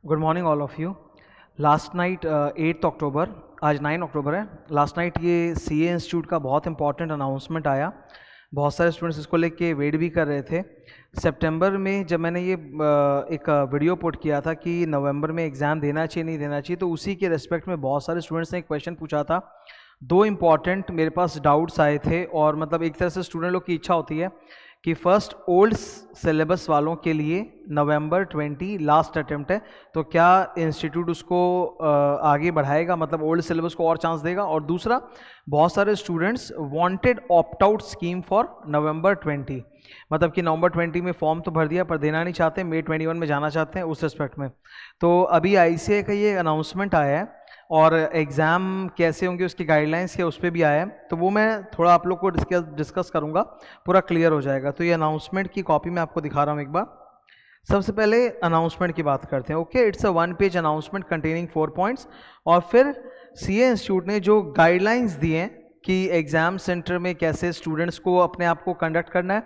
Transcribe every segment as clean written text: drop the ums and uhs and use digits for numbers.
Good morning all of you. Last night 8 अक्टूबर, आज 9 अक्टूबर है। Last night ये सीए इंस्टीट्यूट का बहुत इंपॉर्टेंट अनाउंसमेंट आया। बहुत सारे स्टूडेंट्स इसको लेके वेट भी कर रहे थे। सितंबर में जब मैंने ये एक वीडियो पुट किया था कि नवंबर में एग्ज़ाम देना चाहिए नहीं देना चाहिए, तो उसी के रिस्पेक्ट में बहुत सारे स्टूडेंट्स ने एक क्वेश्चन पूछा था। दो इम्पॉर्टेंट मेरे पास डाउट्स आए थे, और मतलब एक तरह से स्टूडेंट लोग की इच्छा होती है कि फर्स्ट ओल्ड सिलेबस वालों के लिए नवंबर 20 लास्ट अटेम्प्ट है, तो क्या इंस्टीट्यूट उसको आगे बढ़ाएगा, मतलब ओल्ड सिलेबस को और चांस देगा। और दूसरा, बहुत सारे students wanted opt out scheme for नवंबर 20, मतलब कि नवंबर 20 में फॉर्म तो भर दिया पर देना नहीं चाहते, मई 21 में जाना चाहते हैं उस रिस्पेक्ट में। तो अभी आईसीएआई का ये अनाउंसमेंट आया है और एग्ज़ाम कैसे होंगे उसकी गाइडलाइंस क्या उस पर भी आया है, तो वो मैं थोड़ा आप लोग को डिस्कस करूँगा, पूरा क्लियर हो जाएगा। तो ये अनाउंसमेंट की कॉपी मैं आपको दिखा रहा हूँ एक बार। सबसे पहले अनाउंसमेंट की बात करते हैं। Okay, it's a 1 page announcement containing 4 points. और फिर सीए इंस्टीट्यूट ने जो गाइडलाइंस दिए हैं कि एग्ज़ाम सेंटर में कैसे स्टूडेंट्स को अपने आप को कंडक्ट करना है,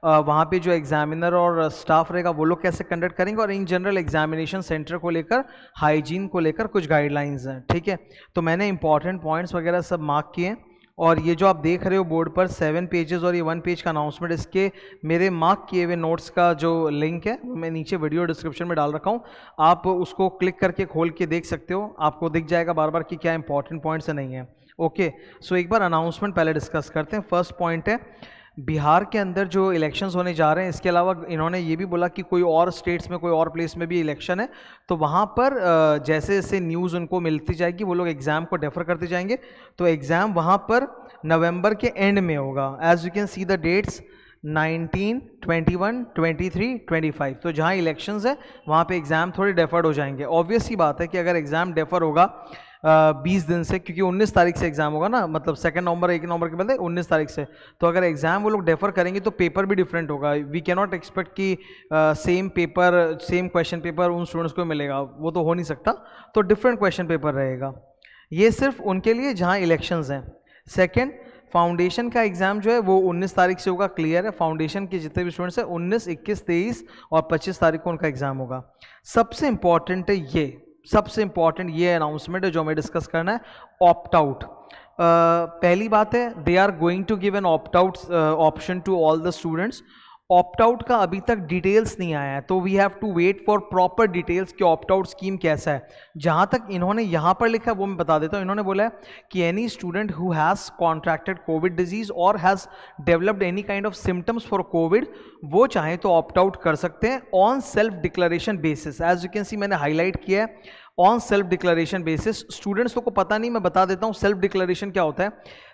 वहाँ पे जो एग्जामिनर और स्टाफ रहेगा वो लोग कैसे कंडक्ट करेंगे, और इन जनरल एग्जामिनेशन सेंटर को लेकर, हाइजीन को लेकर कुछ गाइडलाइंस हैं। ठीक है, तो मैंने इंपॉर्टेंट पॉइंट्स वगैरह सब मार्क किए। और ये जो आप देख रहे हो बोर्ड पर 7 पेजेस और ये 1 पेज का अनाउंसमेंट, इसके मेरे मार्क किए हुए नोट्स का जो लिंक है मैं नीचे वीडियो डिस्क्रिप्शन में डाल रखा हूँ, आप उसको क्लिक करके खोल के देख सकते हो, आपको दिख जाएगा बार बार कि क्या इंपॉर्टेंट पॉइंट्स नहीं है। ओके, सो एक बार अनाउंसमेंट पहले डिस्कस करते हैं। फर्स्ट पॉइंट है, बिहार के अंदर जो इलेक्शंस होने जा रहे हैं, इसके अलावा इन्होंने ये भी बोला कि कोई और स्टेट्स में, कोई और प्लेस में भी इलेक्शन है, तो वहाँ पर जैसे जैसे न्यूज़ उनको मिलती जाएगी वो लोग एग्ज़ाम को डेफर करते जाएंगे। तो एग्ज़ाम वहाँ पर नवंबर के एंड में होगा। As you can see the dates 19, 21, 23, 25। तो जहाँ इलेक्शंस है वहाँ पे एग्ज़ाम थोड़े डेफर्ड हो जाएंगे। ऑब्वियस ही बात है कि अगर एग्ज़ाम डेफर होगा 20 दिन से, क्योंकि 19 तारीख से एग्ज़ाम होगा ना, मतलब 2 नवंबर 1 नवंबर के बदले 19 तारीख से, तो अगर एग्ज़ाम वो लोग डेफर करेंगे तो पेपर भी डिफरेंट होगा। वी कैन नॉट एक्सपेक्ट कि same paper, same question paper उन स्टूडेंट्स को मिलेगा, वो तो हो नहीं सकता। तो डिफरेंट क्वेश्चन पेपर रहेगा। ये सिर्फ उनके लिए जहाँ इलेक्शंस हैं। सेकेंड, फाउंडेशन का एग्ज़ाम जो है वो 19 तारीख से होगा, क्लियर है। फाउंडेशन के जितने भी स्टूडेंट्स हैं 19, 21, 23 और 25 तारीख को उनका एग्ज़ाम होगा। सबसे इंपॉर्टेंट है सबसे इंपॉर्टेंट ये अनाउंसमेंट है जो हमें डिस्कस करना है, ऑप्ट आउट। पहली बात है, they are going to give an opt out option to all the students. Opt out का अभी तक डिटेल्स नहीं आया है, तो we have to wait for proper details कि ऑप्ट आउट स्कीम कैसा है। जहां तक इन्होंने यहां पर लिखा है वो मैं बता देता हूं। इन्होंने बोला है कि any student who has contracted COVID disease और has developed any kind of symptoms for COVID, वो चाहे तो ऑप्ट आउट कर सकते हैं on self declaration basis. As you can see मैंने हाईलाइट किया है on self declaration basis. Students को पता नहीं, मैं बता देता हूँ सेल्फ डिक्लेरेशन क्या होता है।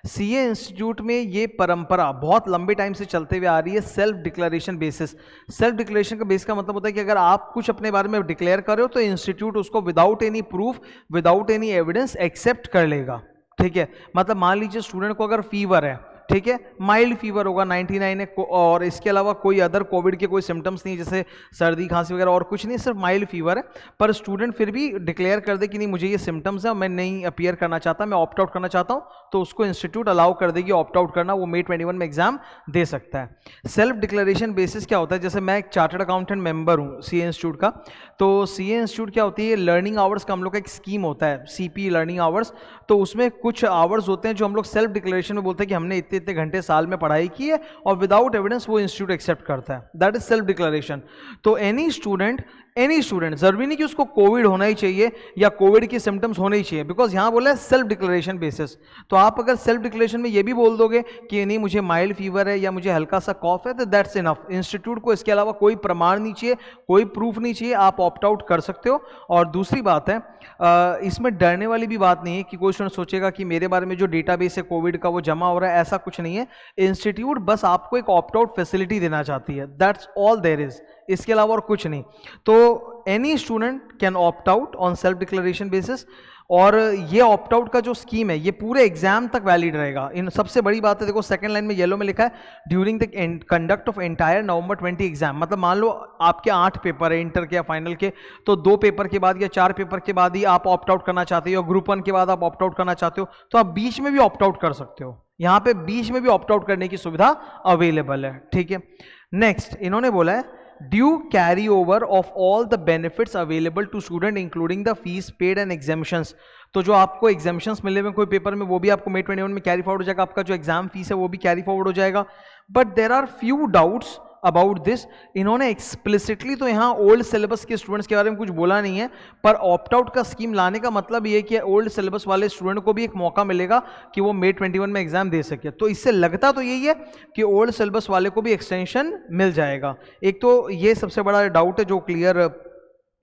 सीए इंस्टीट्यूट में ये परंपरा बहुत लंबे टाइम से चलते हुए आ रही है, self declaration basis. Self declaration का बेस का मतलब होता है कि अगर आप कुछ अपने बारे में डिक्लेयर कर रहे हो तो इंस्टीट्यूट उसको without any proof, without any evidence accept कर लेगा। ठीक है, मतलब मान लीजिए स्टूडेंट को अगर फीवर है, ठीक है, माइल्ड फीवर होगा, 99 है, और इसके अलावा कोई अदर कोविड के कोई सिम्टम्स नहीं, जैसे सर्दी खांसी वगैरह और कुछ नहीं, सिर्फ माइल्ड फीवर है, पर स्टूडेंट फिर भी डिक्लेयर कर दे कि नहीं मुझे ये सिम्टम्स है, मैं नहीं अपीयर करना चाहता, मैं ऑप्ट आउट करना चाहता हूँ, तो उसको इंस्टीट्यूट अलाउ कर देगी ऑप्ट आउट करना, वो मई 21 में एग्जाम दे सकता है। सेल्फ डिक्लेरेशन बेसिस क्या होता है, जैसे मैं एक चार्टर्ड अकाउंटेंट मेंबर हूँ सीए इंस्टीट्यूट का, तो सीए इंस्टीट्यूट क्या होती है, लर्निंग आवर्स का हम लोग का एक स्कीम होता है, सीपी लर्निंग आवर्स। तो उसमें कुछ आवर्स होते हैं जो हम लोग सेल्फ डिक्लेरेशन में बोलते हैं कि हमने इतने इतने घंटे साल में पढ़ाई की है, और विदाउट एविडेंस वो इंस्टीट्यूट एक्सेप्ट करता है, दैट इज सेल्फ डिक्लेरेशन। तो एनी स्टूडेंट जरूरी नहीं कि उसको कोविड होना ही चाहिए या कोविड की सिम्टम्स होने ही चाहिए, बिकॉज यहां बोला है सेल्फ डिक्लेरेशन बेसिस। तो आप अगर सेल्फ डिक्लेरेशन में ये भी बोल दोगे कि नहीं मुझे माइल्ड फीवर है या मुझे हल्का सा कॉफ है, तो दैट्स इनफ। इंस्टीट्यूट को इसके अलावा कोई प्रमाण नहीं चाहिए, कोई प्रूफ नहीं चाहिए, आप ऑप्ट आउट कर सकते हो। और दूसरी बात है, इसमें डरने वाली भी बात नहीं है कि कोई स्टूडेंट सोचेगा कि मेरे बारे में जो डेटाबेस है कोविड का वो जमा हो रहा है, ऐसा कुछ नहीं है। इंस्टीट्यूट बस आपको एक ऑप्ट आउट फैसिलिटी देना चाहती है, दैट्स ऑल देयर इज, इसके अलावा और कुछ नहीं। तो any student can opt out on self declaration basis. और ये ऑप्ट आउट का जो स्कीम है ये पूरे एग्जाम तक वैलिड रहेगा। इन सबसे बड़ी बात है, देखो सेकंड लाइन में येलो में लिखा है during the conduct of entire November 20 exam. मतलब मान लो आपके 8 पेपर है इंटर के या फाइनल के, तो 2 पेपर के बाद या 4 पेपर के बाद ही आप ऑप्ट आउट करना चाहते हो, ग्रुप 1 के बाद आप ऑप्ट आउट करना चाहते हो, तो आप बीच में भी ऑप्ट आउट कर सकते हो। यहाँ पे बीच में भी ऑप्ट आउट करने की सुविधा अवेलेबल है। ठीक है, नेक्स्ट इन्होंने बोला है due carry over of all the benefits available to student including the fees paid and examinations. तो जो आपको एग्जामिशंस मिले हुए कोई पेपर में वो भी आपको May 21 में कैरी फॉरवर्ड हो जाएगा, आपका जो एग्जाम फीस है वो भी कैरी फॉरवर्ड हो जाएगा। But there are few doubts about this. इन्होंने एक्सप्लिसिटली तो यहाँ ओल्ड सिलेबस के स्टूडेंट्स के बारे में कुछ बोला नहीं है, पर ऑप्ट आउट का स्कीम लाने का मतलब ये कि ओल्ड सिलेबस वाले स्टूडेंट को भी एक मौका मिलेगा कि वो May 21 में एग्जाम दे सके। तो इससे लगता तो यही है कि ओल्ड सिलेबस वाले को भी एक्सटेंशन मिल जाएगा। एक तो ये सबसे बड़ा डाउट है जो क्लियर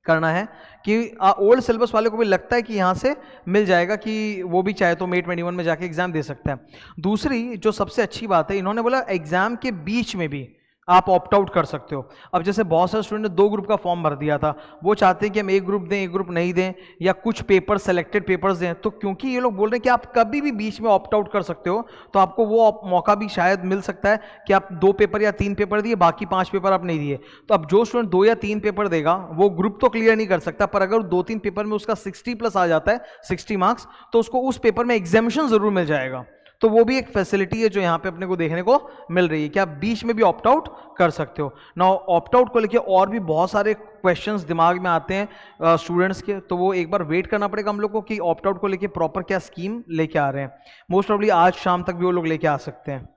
करना है कि ओल्ड सिलेबस वाले को भी लगता है कि यहाँ से मिल जाएगा कि वो भी चाहे तो May 21 में जाके एग्जाम दे सकता है। दूसरी जो सबसे अच्छी बात है, इन्होंने बोला एग्जाम के बीच में भी आप ऑप्ट आउट कर सकते हो। अब जैसे बहुत सारे स्टूडेंट ने 2 ग्रुप का फॉर्म भर दिया था, वो चाहते हैं कि हम एक ग्रुप दें एक ग्रुप नहीं दें, या कुछ पेपर सेलेक्टेड पेपर्स दें। तो क्योंकि ये लोग बोल रहे हैं कि आप कभी भी बीच में ऑप्ट आउट कर सकते हो, तो आपको वो मौका भी शायद मिल सकता है कि आप 2 पेपर या 3 पेपर दिए, बाकी 5 पेपर आप नहीं दिए। तो अब जो स्टूडेंट 2 या 3 पेपर देगा वो ग्रुप तो क्लियर नहीं कर सकता, पर अगर 2-3 पेपर में उसका 60+ आ जाता है, 60 मार्क्स, तो उसको उस पेपर में एग्जामिशन जरूर मिल जाएगा। तो वो भी एक फैसिलिटी है जो यहाँ पे अपने को देखने को मिल रही है कि आप बीच में भी ऑप्ट आउट कर सकते हो। नाउ ऑप्ट आउट को लेके और भी बहुत सारे क्वेश्चंस दिमाग में आते हैं स्टूडेंट्स के, तो वो एक बार वेट करना पड़ेगा हम लोग को कि ऑप्ट आउट को लेके प्रॉपर क्या स्कीम लेके आ रहे हैं। मोस्ट प्रॉब्ली आज शाम तक भी वो लोग लेके आ सकते हैं,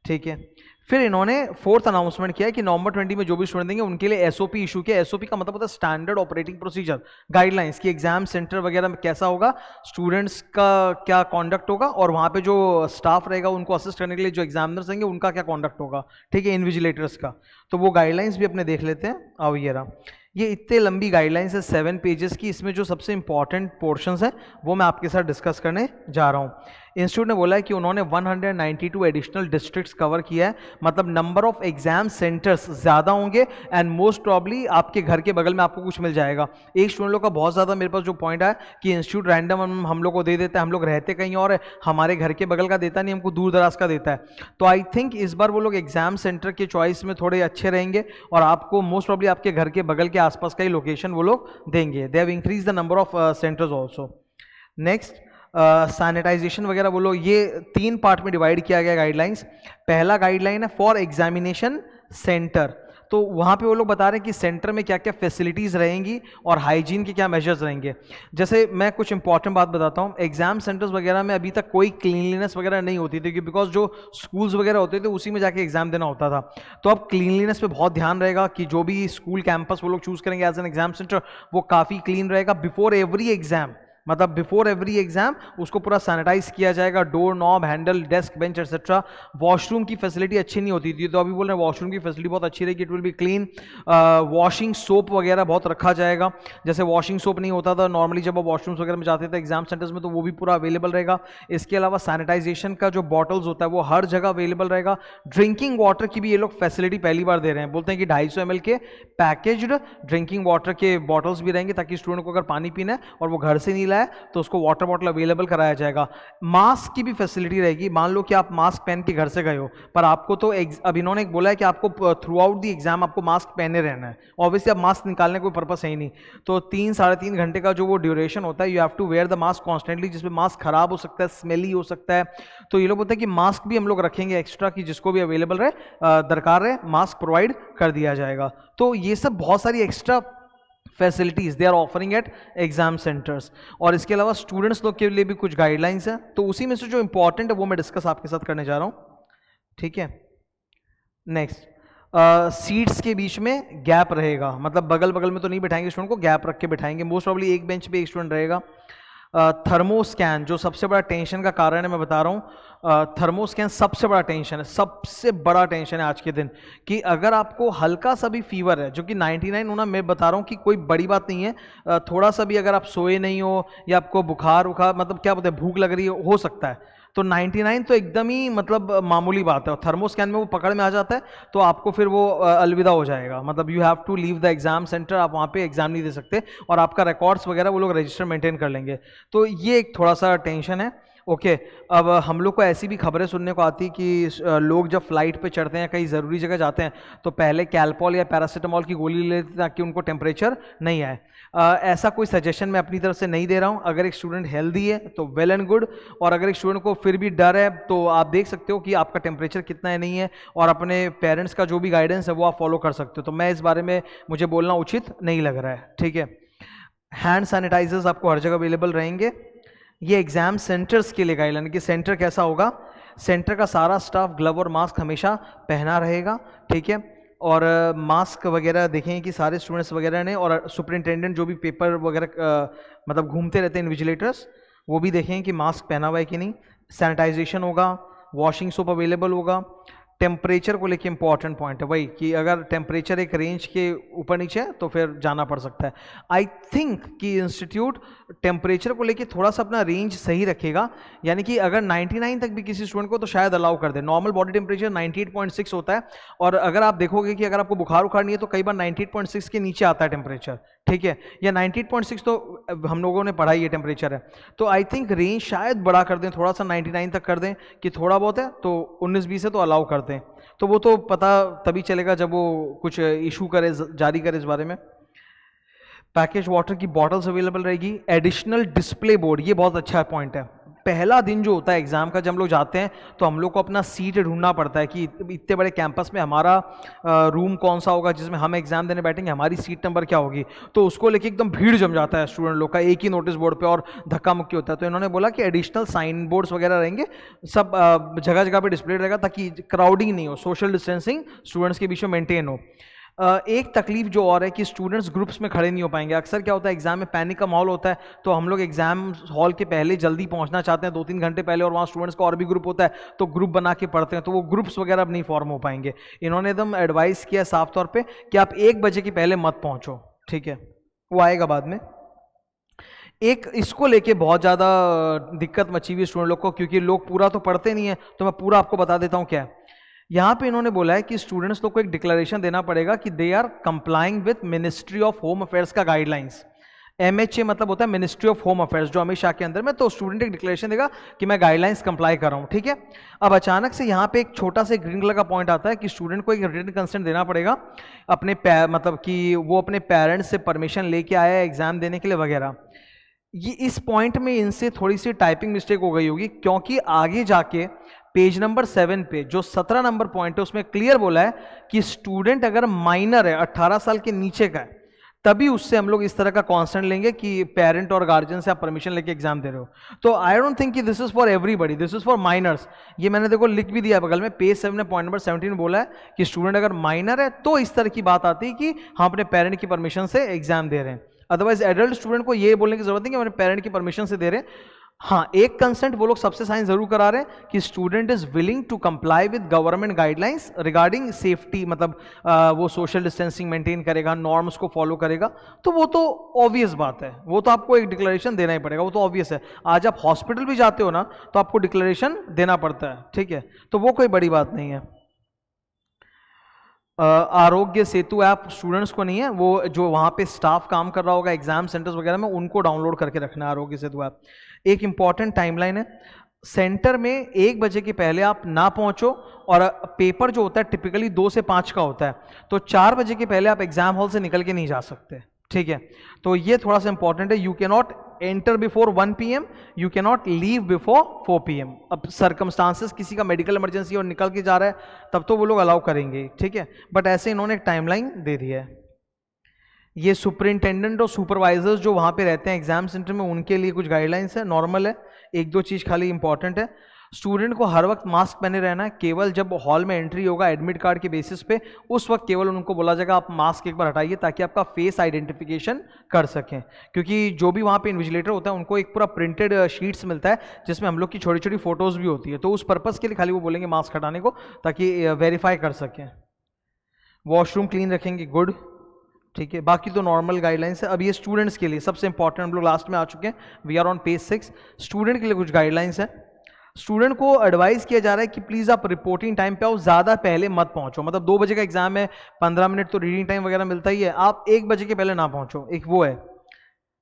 ठीक है। फिर इन्होंने 4th अनाउंसमेंट किया है कि नवंबर 20 में जो भी स्टूडेंट देंगे उनके लिए एसओपी इशू किया। एसओपी का मतलब होता है स्टैंडर्ड ऑपरेटिंग प्रोसीजर, गाइडलाइंस कि एग्जाम सेंटर वगैरह में कैसा होगा, स्टूडेंट्स का क्या कॉन्डक्ट होगा, और वहाँ पे जो स्टाफ रहेगा उनको असिस्ट करने के लिए जो एग्जामिनर्स रहेंगे उनका क्या कॉन्डक्ट होगा, ठीक है, इन्विजिलेटर्स का। तो वो गाइडलाइंस भी अपने देख लेते हैं। अब ये रहा, ये इतने लंबी गाइडलाइंस है 7 पेजेस की। इसमें जो सबसे इंपॉर्टेंट पोर्शंस हैं वो मैं आपके साथ डिस्कस करने जा रहा हूँ। इंस्टीट्यूट ने बोला है कि उन्होंने 192 एडिशनल डिस्ट्रिक्ट्स कवर किया है, मतलब नंबर ऑफ एग्जाम सेंटर्स ज़्यादा होंगे एंड मोस्ट प्रॉब्ली आपके घर के बगल में आपको कुछ मिल जाएगा। एक स्टूडेंट लोग का बहुत ज़्यादा मेरे पास जो पॉइंट आया कि इंस्टीट्यूट रैंडम हम लोग को दे देता है, हम लोग रहते कहीं और है, हमारे घर के बगल का देता नहीं, हमको दूर दराज का देता है। तो आई थिंक इस बार वो लोग एग्जाम सेंटर के चॉइस में थोड़े अच्छे रहेंगे और आपको मोस्ट प्रॉब्ली आपके घर के बगल के आसपास का ही लोकेशन वो लोग देंगे। They have increase the number of centres also. Next sanitisation वगैरह वो लोग, ये 3 पार्ट में डिवाइड किया गया गाइडलाइंस। पहला गाइडलाइन है फॉर एग्जामिनेशन सेंटर, तो वहाँ पे वो लोग बता रहे हैं कि सेंटर में क्या क्या फैसिलिटीज़ रहेंगी और हाइजीन के क्या मेजर्स रहेंगे। जैसे मैं कुछ इंपॉर्टेंट बात बताता हूँ, एग्जाम सेंटर्स वगैरह में अभी तक कोई क्लीनलीनेस वगैरह नहीं होती थी, बिकॉज जो स्कूल्स वगैरह होते थे उसी में जाके एग्जाम देना होता था। तो अब क्लीनलीनेस पे बहुत ध्यान रहेगा कि जो भी स्कूल कैंपस वो लोग चूज़ करेंगे एज एन एग्जाम सेंटर वो काफ़ी क्लीन रहेगा। बिफोर एवरी एग्जाम, मतलब बिफोर एवरी एग्जाम उसको पूरा सैनिटाइज किया जाएगा, door knob, handle, desk, bench etcetera. Washroom की फैसिलिटी अच्छी नहीं होती थी, तो अभी बोल रहे हैं वॉशरूम की फैसिलिटी बहुत अच्छी रहेगी, it will be clean. Washing soap वगैरह बहुत रखा जाएगा, जैसे वॉशिंग सोप नहीं होता था नॉर्मली जब आप वॉशरूम्स वगैरह में जाते थे एग्जाम सेंटर्स में, तो वो भी पूरा अवेलेबल रहेगा। इसके अलावा सैनिटाइजेशन का जो बॉटल्स होता है वो हर जगह अवेलेबल रहेगा। ड्रिंकिंग वाटर की भी ये लोग फैसिलिटी पहली बार दे रहे हैं, बोलते हैं कि 250 ml के पैकेज्ड ड्रिंकिंग वाटर के बॉटल्स भी रहेंगे, ताकि स्टूडेंट को अगर पानी पीना है और वो घर से नहीं लाए तो उसको वाटर बॉटल अवेलेबल कराया जाएगा। मास्क की भी फैसिलिटी रहेगी, मान लो कि आप मास्क पहन के घर से गए हो, पर आपको तो अब इन्होंने बोला है कि आपको थ्रू आउट दी एग्जाम आपको मास्क पहने रहना है। ऑब्वियसली अब मास्क निकालने का कोई पर्पस है ही नहीं, तो 3-3.5 घंटे का जो वो ड्यूरेशन होता है, you have to wear the mask constantly, जिसमें मास्क खराब हो सकता है, स्मेली हो सकता है। तो ये लोग बोलते हैं कि मास्क भी हम लोग रखेंगे एक्स्ट्रा, कि जिसको भी अवेलेबल रहे, दरकार रहे, मास्क प्रोवाइड कर दिया जाएगा। तो ये सब बहुत सारी extra facilities they are offering at exam centres. और इसके अलावा स्टूडेंट्स लोग के लिए भी कुछ गाइडलाइंस हैं, तो उसी में से जो इंपॉर्टेंट है वो मैं डिस्कस आपके साथ करने जा रहा हूँ, ठीक है। नेक्स्ट, सीट्स के बीच में गैप रहेगा, मतलब बगल बगल में तो नहीं बैठाएंगे स्टूडेंट को, गैप रख के बैठाएंगे। मोस्ट प्रॉब्ली एक बेंच पे एक स्टूडेंट रहेगा। थर्मोस्कैन जो सबसे बड़ा टेंशन का कारण है, मैं बता रहा हूँ, थर्मोस्कैन सबसे बड़ा टेंशन है, सबसे बड़ा टेंशन है आज के दिन, कि अगर आपको हल्का सा भी फीवर है, जो कि 99 होना, मैं बता रहा हूँ कि कोई बड़ी बात नहीं है, थोड़ा सा भी अगर आप सोए नहीं हो या आपको बुखार उखार, मतलब क्या बोलते हैं, भूख लग रही हो सकता है, तो 99 तो एकदम ही मतलब मामूली बात है। और थर्मोस्कैन में वो पकड़ में आ जाता है तो आपको फिर वो अलविदा हो जाएगा, मतलब you have to leave the exam centre, आप वहाँ पे एग्जाम नहीं दे सकते, और आपका रिकॉर्ड्स वगैरह वो लोग रजिस्टर मेंटेन कर लेंगे। तो ये एक थोड़ा सा टेंशन है। ओके। अब हम लोग को ऐसी भी खबरें सुनने को आती कि लोग जब फ्लाइट पे चढ़ते हैं, कहीं ज़रूरी जगह जाते हैं, तो पहले कैलपॉल या पैरासीटामॉल की गोली ले लेते हैं ताकि उनको टेम्परेचर नहीं आए। ऐसा कोई सजेशन मैं अपनी तरफ से नहीं दे रहा हूँ। अगर एक स्टूडेंट हेल्दी है तो वेल एंड गुड, और अगर एक स्टूडेंट को फिर भी डर है तो आप देख सकते हो कि आपका टेम्परेचर कितना है नहीं है, और अपने पेरेंट्स का जो भी गाइडेंस है वो आप फॉलो कर सकते हो। तो मैं इस बारे में मुझे बोलना उचित नहीं लग रहा है, ठीक है। हैंड सैनिटाइजर्स आपको हर जगह अवेलेबल रहेंगे। ये एग्जाम सेंटर्स के लिए गाइडलाइन कि सेंटर कैसा होगा, सेंटर का सारा स्टाफ ग्लव और मास्क हमेशा पहना रहेगा, ठीक है। और मास्क वगैरह देखें कि सारे स्टूडेंट्स वगैरह ने, और सुपरिटेंडेंट जो भी पेपर वगैरह मतलब घूमते रहते हैं इन्विजिलेटर्स, वो भी देखें कि मास्क पहना हुआ है कि नहीं। सैनिटाइजेशन होगा, वॉशिंग सोप अवेलेबल होगा। टेम्परेचर को लेके इंपॉर्टेंट पॉइंट है वही कि अगर टेम्परेचर एक रेंज के ऊपर नीचे है तो फिर जाना पड़ सकता है। आई थिंक कि इंस्टीट्यूट टेम्परेचर को लेके थोड़ा सा अपना रेंज सही रखेगा, यानी कि अगर 99 तक भी किसी स्टूडेंट को तो शायद अलाउ कर दे। नॉर्मल बॉडी टेम्परेचर 98.6 होता है, और अगर आप देखोगे कि अगर आपको बुखार उखार नहीं है तो कई बार 98.6 के नीचे आता है टेम्परेचर, ठीक है, या 98.6 तो हम लोगों ने पढ़ा ही है टेम्परेचर है। तो आई थिंक रेंज शायद बड़ा कर दें, थोड़ा सा 99 तक कर दें कि थोड़ा बहुत है तो 19-20 है तो अलाउ कर दें। तो वो तो पता तभी चलेगा जब वो कुछ इशू करे, जारी करे इस बारे में। पैकेज वाटर की बॉटल्स अवेलेबल रहेगी। एडिशनल डिस्प्ले बोर्ड, ये बहुत अच्छा पॉइंट है। पहला दिन जो होता है एग्जाम का, जब हम लोग जाते हैं तो हम लोग को अपना सीट ढूंढना पड़ता है कि इतने बड़े कैंपस में हमारा रूम कौन सा होगा जिसमें हम एग्जाम देने बैठेंगे, हमारी सीट नंबर क्या होगी। तो उसको लेके एकदम भीड़ जम जाता है स्टूडेंट लोग का एक ही नोटिस बोर्ड पे, और धक्का मुक्की होता है। तो इन्होंने बोला कि एडिशनल साइन बोर्ड्स वगैरह रहेंगे, सब जगह जगह पे डिस्प्ले रहेगा ताकि क्राउडिंग नहीं हो, सोशल डिस्टेंसिंग स्टूडेंट्स के बीच में मेंटेन हो। एक तकलीफ जो और है कि स्टूडेंट्स ग्रुप्स में खड़े नहीं हो पाएंगे। अक्सर क्या होता है एग्जाम में पैनिक का माहौल होता है, तो हम लोग एग्जाम हॉल के पहले जल्दी पहुंचना चाहते हैं 2-3 घंटे पहले, और वहाँ स्टूडेंट्स का और भी ग्रुप होता है तो ग्रुप बना के पढ़ते हैं, तो वो ग्रुप्स वगैरह अब नहीं फॉर्म हो पाएंगे। इन्होंने एकदम एडवाइस किया साफ तौर पर कि आप 1 बजे के पहले मत पहुँचो, ठीक है, वो आएगा बाद में। एक इसको लेके बहुत ज़्यादा दिक्कत मची हुई स्टूडेंट लोग को, क्योंकि लोग पूरा तो पढ़ते नहीं है, तो मैं पूरा आपको बता देता हूँ क्या है। यहाँ पे इन्होंने बोला है कि स्टूडेंट्स लोग को एक डिक्लेरेशन देना पड़ेगा कि they are complying with ministry of home affairs का गाइडलाइंस। MHA मतलब होता है मिनिस्ट्री ऑफ होम अफेयर्स, जो अमित शाह के अंदर में। तो स्टूडेंट एक डिक्लेरेशन देगा कि मैं गाइडलाइंस कंप्लाई कर रहा हूँ, ठीक है। अब अचानक से यहाँ पे एक छोटा सा ग्रीन कलर का पॉइंट आता है कि स्टूडेंट को एक रिटन कंसेंट देना पड़ेगा अपने मतलब कि वो अपने पेरेंट्स से परमिशन लेके आया है एग्जाम देने के लिए वगैरह। ये इस पॉइंट में इनसे थोड़ी सी टाइपिंग मिस्टेक हो गई होगी, क्योंकि आगे जाके पेज नंबर 7 पे जो 17 नंबर पॉइंट है उसमें क्लियर बोला है कि स्टूडेंट अगर माइनर है, 18 साल के नीचे का है, तभी उससे हम लोग इस तरह का कॉन्सेंट लेंगे कि पेरेंट और गार्जियन से आप परमिशन लेके एग्जाम दे रहे हो। तो आई डोंट थिंक कि this is for everybody, this is for minors. ये मैंने देखो लिख भी दिया बगल में, पेज 7 ने पॉइंट नंबर 17 में बोला है कि स्टूडेंट अगर माइनर है तो इस तरह की बात आती है कि हम अपने पेरेंट की परमिशन से एग्जाम दे रहे हैं। अदरवाइज एडल्ट स्टूडेंट को ये बोलने की जरूरत नहीं कि अपने पेरेंट की परमिशन से दे रहे हैं। हाँ, एक कंसेंट वो लोग सबसे साइन जरूर करा रहे हैं कि student is willing to comply with government guidelines regarding safety, मतलब वो सोशल डिस्टेंसिंग मेंटेन करेगा, नॉर्म्स को फॉलो करेगा। तो वो तो ऑब्वियस बात है, वो तो आपको एक डिक्लेरेशन देना ही पड़ेगा, वो तो ऑब्वियस है। आज आप हॉस्पिटल भी जाते हो ना तो आपको डिक्लेरेशन देना पड़ता है, ठीक है, तो वो कोई बड़ी बात नहीं है। आरोग्य सेतु ऐप स्टूडेंट्स को नहीं है, वो जो वहाँ पे स्टाफ काम कर रहा होगा एग्जाम सेंटर्स वगैरह में, उनको डाउनलोड करके रखना है आरोग्य सेतु ऐप। एक इंपॉर्टेंट टाइमलाइन है, सेंटर में 1 बजे के पहले आप ना पहुंचो, और पेपर जो होता है टिपिकली 2 से 5 का होता है, तो 4 बजे के पहले आप एग्जाम हॉल से निकल के नहीं जा सकते, ठीक है। तो ये थोड़ा सा इंपॉर्टेंट है। You can not enter before 1 PM, you can not leave before 4 PM। अब सर्कमस्टांसेस, किसी का मेडिकल इमरजेंसी और निकल के जा रहा है तब तो वो लोग अलाउ करेंगे, ठीक है, बट ऐसे इन्होंने एक टाइमलाइन दे दी है। ये सुपरिंटेंडेंट और सुपरवाइजर्स जो वहाँ पे रहते हैं एग्जाम सेंटर में, उनके लिए कुछ गाइडलाइंस है, नॉर्मल है। 1-2 चीज़ खाली इंपॉर्टेंट है। स्टूडेंट को हर वक्त मास्क पहने रहना है, केवल जब हॉल में एंट्री होगा एडमिट कार्ड के बेसिस पे, उस वक्त केवल उनको बोला जाएगा आप मास्क एक बार हटाइए ताकि आपका फेस आइडेंटिफिकेशन कर सकें। क्योंकि जो भी वहाँ पे इन्विजिलेटर होता है उनको एक पूरा प्रिंटेड शीट्स मिलता है जिसमें हम लोग की छोटी छोटी फोटोज़ भी होती है, तो उस पर्पज़ के लिए खाली वो बोलेंगे मास्क हटाने को ताकि वेरीफाई कर सकें। वॉशरूम क्लीन रखेंगे, गुड, ठीक है। बाकी तो नॉर्मल गाइडलाइंस है। अब ये स्टूडेंट्स के लिए सबसे इंपॉर्टेंट, हम लोग लास्ट में आ चुके हैं, we are on page 6। Student के लिए कुछ गाइडलाइंस है। स्टूडेंट को एडवाइस किया जा रहा है कि प्लीज़ आप रिपोर्टिंग टाइम पे आओ, ज़्यादा पहले मत पहुंचो। मतलब 2 बजे का एग्जाम है, 15 मिनट तो रीडिंग टाइम वगैरह मिलता ही है, आप 1 बजे के पहले ना पहुंचो, एक वो है।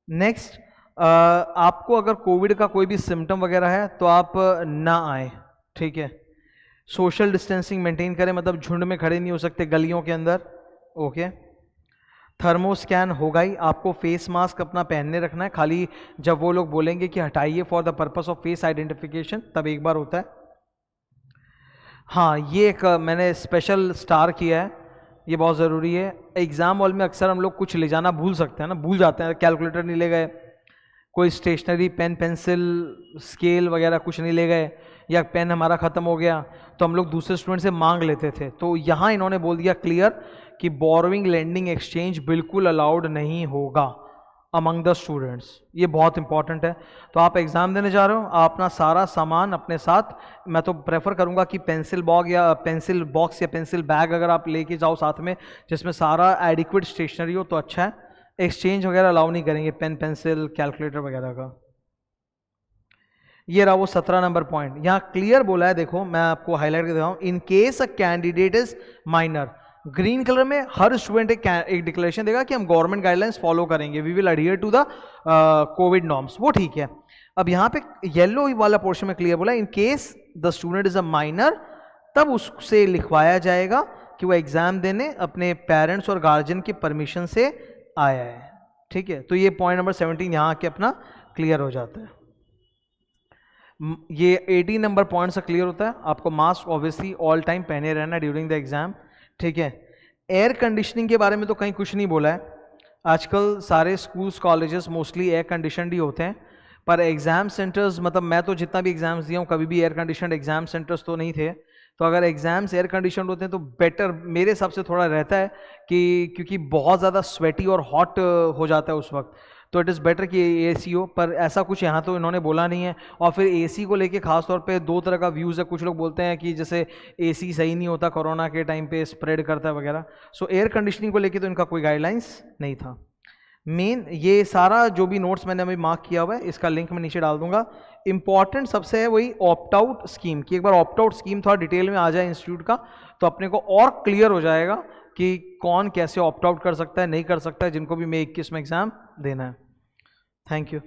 नेक्स्ट, आपको अगर कोविड का कोई भी सिम्टम वगैरह है तो आप ना आए, ठीक है। सोशल डिस्टेंसिंग मेंटेन करें, मतलब झुंड में खड़े नहीं हो सकते गलियों के अंदर, ओके। थर्मो स्कैन होगा ही, आपको फेस मास्क अपना पहनने रखना है, खाली जब वो लोग बोलेंगे कि हटाइए for the purpose of face identification तब एक बार होता है। हाँ, ये एक मैंने स्पेशल स्टार किया है, ये बहुत ज़रूरी है। एग्ज़ाम हॉल में अक्सर हम लोग कुछ ले जाना भूल सकते हैं ना, भूल जाते हैं, कैलकुलेटर नहीं ले गए, कोई स्टेशनरी पेन पेंसिल स्केल वगैरह कुछ नहीं ले गए, या पेन हमारा ख़त्म हो गया तो हम लोग दूसरे स्टूडेंट से मांग लेते थे। तो यहाँ इन्होंने बोल दिया क्लियर कि बोरोइंग लेंडिंग एक्सचेंज बिल्कुल अलाउड नहीं होगा अमंग द स्टूडेंट्स, ये बहुत इंपॉर्टेंट है। तो आप एग्ज़ाम देने जा रहे हो, आप अपना सारा सामान अपने साथ, मैं तो प्रेफर करूंगा कि पेंसिल बॉक्स या पेंसिल बैग अगर आप लेके जाओ साथ में, जिसमें सारा एडिक्वेट स्टेशनरी हो तो अच्छा है। एक्सचेंज वगैरह अलाउ नहीं करेंगे पेन पेंसिल कैलकुलेटर वगैरह का। ये रहा वो 17 नंबर पॉइंट, यहाँ क्लियर बोला है, देखो मैं आपको हाईलाइट कर देता हूँ। In case a candidate is minor, green colour में हर स्टूडेंट एक डिक्लेरेशन देगा कि हम गवर्नमेंट गाइडलाइंस फॉलो करेंगे, we will adhere to the COVID norms, वो ठीक है। अब यहाँ पे येलो वाला पोर्शन में क्लियर बोला in case the student is a minor, तब उससे लिखवाया जाएगा कि वो एग्जाम देने अपने पेरेंट्स और गार्जियन की परमिशन से आया है, ठीक है। तो ये पॉइंट नंबर 17 यहाँ आके अपना क्लियर हो जाता है। ये 18 नंबर पॉइंट से क्लियर होता है, आपको मास्क ऑब्वियसली ऑल टाइम पहने रहना ड्यूरिंग द एग्जाम, ठीक है। एयर कंडीशनिंग के बारे में तो कहीं कुछ नहीं बोला है, आजकल सारे schools colleges mostly air conditioned ही होते हैं, पर एग्जाम सेंटर्स, मतलब मैं तो जितना भी एग्जाम्स दिया हूँ कभी भी एयर कंडीशनड एग्जाम सेंटर्स तो नहीं थे। तो अगर एग्जाम्स एयर कंडीशनड होते हैं तो बेटर मेरे हिसाब से थोड़ा रहता है कि क्योंकि बहुत ज़्यादा स्वेटी और हॉट हो जाता है उस वक्त, तो इट इज़ बेटर कि एसी हो, पर ऐसा कुछ यहाँ तो इन्होंने बोला नहीं है। और फिर एसी को लेके खास तौर पे दो तरह का व्यूज़ है, कुछ लोग बोलते हैं कि जैसे एसी सही नहीं होता, कोरोना के टाइम पे स्प्रेड करता है वगैरह। सो एयर कंडीशनिंग को लेके तो इनका कोई गाइडलाइंस नहीं था। मेन ये सारा जो भी नोट्स मैंने अभी मार्क किया हुआ है इसका लिंक मैं नीचे डाल दूंगा। इंपॉर्टेंट सबसे है वही ऑप्ट आउट स्कीम की, एक बार ऑप्ट आउट स्कीम थोड़ा डिटेल में आ जाए इंस्टीट्यूट का तो अपने को और क्लियर हो जाएगा कि कौन कैसे ऑप्ट आउट कर सकता है, नहीं कर सकता है, जिनको भी May 21 में एग्जाम देना है। Thank you.